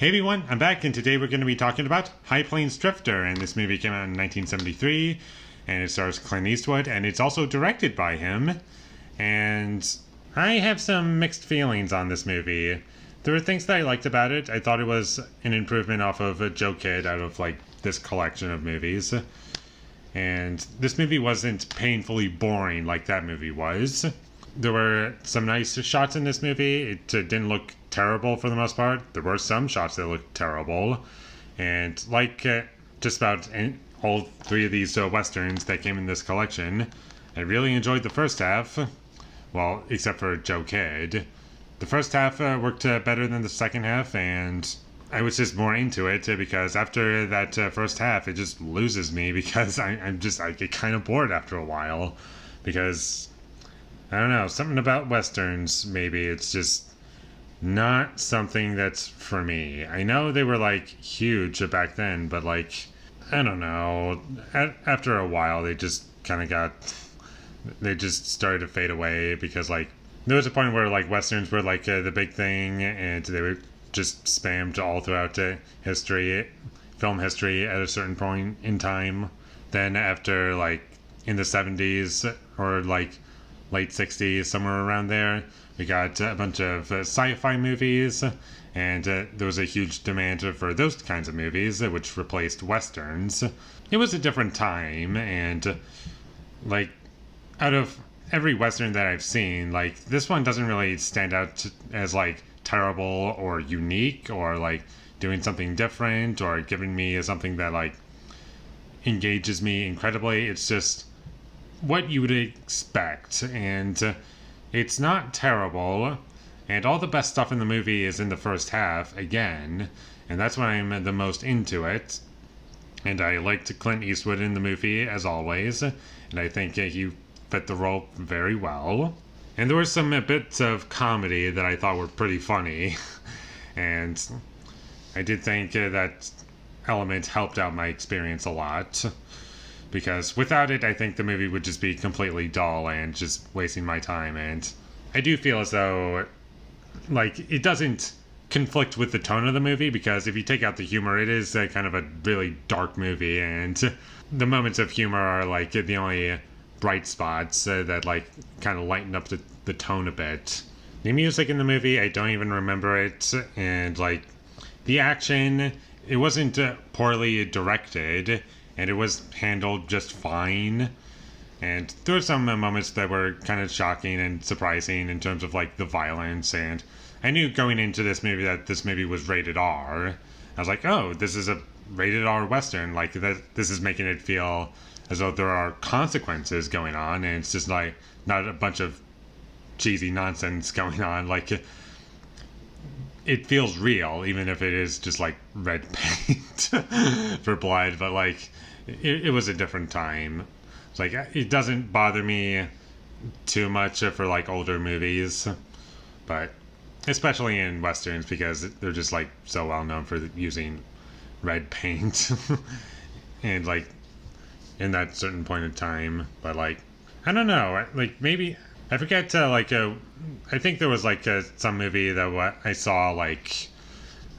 Hey everyone, I'm back, and today we're going to be talking about High Plains Drifter, and this movie came out in 1973, and it stars Clint Eastwood, and it's also directed by him, and I have some mixed feelings on this movie. There were things that I liked about it. I thought it was an improvement off of Joe Kidd out of, this collection of movies, and this movie wasn't painfully boring like that movie was. There were some nice shots in this movie. It didn't look terrible for the most part. There were some shots that looked terrible. And just about all three of these westerns that came in this collection, I really enjoyed the first half. Well, except for Joe Kidd. The first half worked better than the second half, and I was just more into it because after that first half, it just loses me because I get kind of bored after a while. Because I don't know, something about westerns, maybe it's just not something that's for me. I know they were huge back then, but I don't know. After a while, they just started to fade away because there was a point where westerns were the big thing, and they were just spammed all throughout film history at a certain point in time. Then after in the 70s or late 60s, somewhere around there, we got a bunch of sci-fi movies, and there was a huge demand for those kinds of movies, which replaced westerns. It was a different time, and out of every western that I've seen, this one doesn't really stand out as terrible or unique or doing something different or giving me something that engages me incredibly. It's just what you would expect, and it's not terrible, and all the best stuff in the movie is in the first half again, and that's when I'm the most into it. And I liked Clint Eastwood in the movie as always, and I think he fit the role very well. And there were some bits of comedy that I thought were pretty funny, and I did think that element helped out my experience a lot. Because without it, I think the movie would just be completely dull and just wasting my time. And I do feel as though, it doesn't conflict with the tone of the movie, because if you take out the humor, it is kind of a really dark movie. And the moments of humor are, the only bright spots that, kind of lighten up the tone a bit. The music in the movie, I don't even remember it. And, the action, it wasn't poorly directed, and it was handled just fine. And there were some moments that were kind of shocking and surprising in terms of the violence, and I knew going into this movie that this movie was rated R. I was like, oh, this is a rated R western, this is making it feel as though there are consequences going on, and it's just not a bunch of cheesy nonsense going on. It feels real, even if it is just red paint for blood, but it was a different time. It doesn't bother me too much for older movies, but especially in westerns, because they're just so well known for using red paint and in that certain point in time. But I don't know, maybe I forget I think there was some movie that I saw I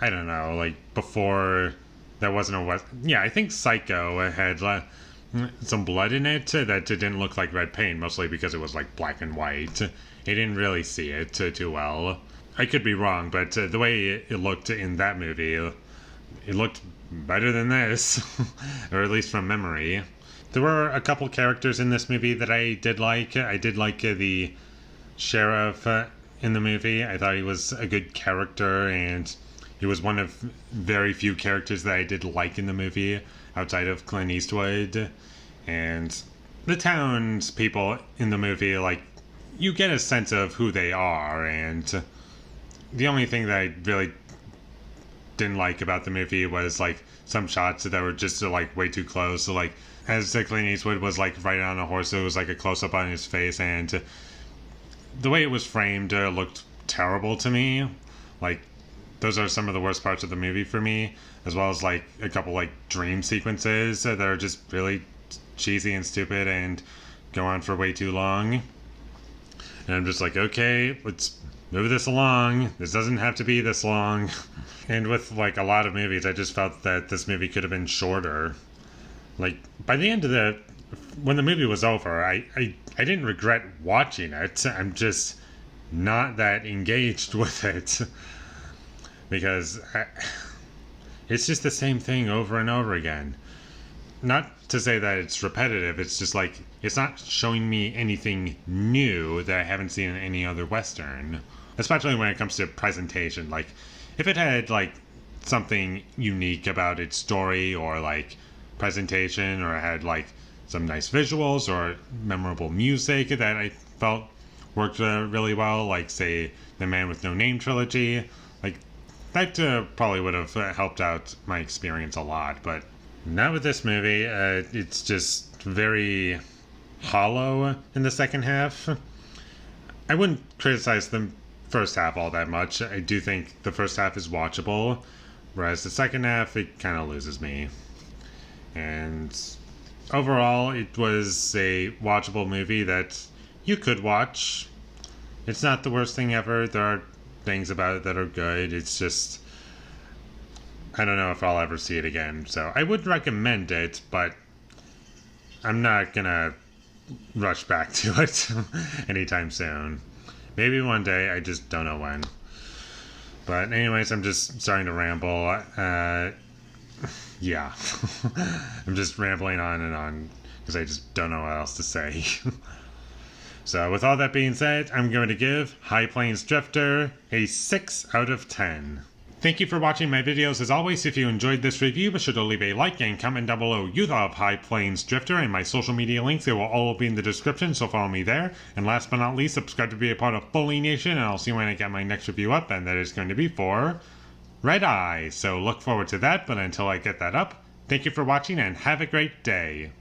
don't know, before that wasn't a West. Yeah, I think Psycho had some blood in it that didn't look like red paint, mostly because it was black and white. I didn't really see it too well. I could be wrong, but the way it looked in that movie, it looked better than this, or at least from memory. There were a couple characters in this movie that I did like. I did like the sheriff in the movie. I thought he was a good character, and he was one of very few characters that I did like in the movie outside of Clint Eastwood. And the townspeople in the movie, you get a sense of who they are, and the only thing that I really didn't like about the movie was some shots that were just way too close. So as Clint Eastwood was riding on a horse, it was a close-up on his face, and the way it was framed looked terrible to me. Those are some of the worst parts of the movie for me, as well as a couple dream sequences that are just really cheesy and stupid and go on for way too long. And I'm just okay, let's move this along. This doesn't have to be this long. And with like a lot of movies, I just felt that this movie could have been shorter. Like by the end of when the movie was over, I didn't regret watching it. I'm just not that engaged with it because it's just the same thing over and over again. Not to say that it's repetitive, it's just like it's not showing me anything new that I haven't seen in any other Western. Especially when it comes to presentation. Like if it had like something unique about its story or like presentation, or it had like some nice visuals or memorable music that I felt worked really well, like say the Man with No Name trilogy, like that probably would have helped out my experience a lot. But not with this movie. It's just very hollow in the second half. I wouldn't criticize the first half all that much. I do think the first half is watchable, whereas the second half, it kind of loses me. And overall, it was a watchable movie that you could watch. It's not the worst thing ever. There are things about it that are good. It's just, I don't know if I'll ever see it again. So I would recommend it, but I'm not gonna rush back to it anytime soon. Maybe one day, I just don't know when. But anyways, I'm just starting to ramble. Yeah. I'm just rambling on and on because I just don't know what else to say. So with all that being said, I'm going to give High Plains Drifter a 6 out of 10. Thank you for watching my videos. As always, if you enjoyed this review, be sure to leave a like and comment down below you thought of High Plains Drifter, and my social media links, they will all be in the description, so follow me there. And last but not least, subscribe to be a part of Foley Nation, and I'll see you when I get my next review up, and that is going to be for Red Eye. So look forward to that, but until I get that up, thank you for watching and have a great day.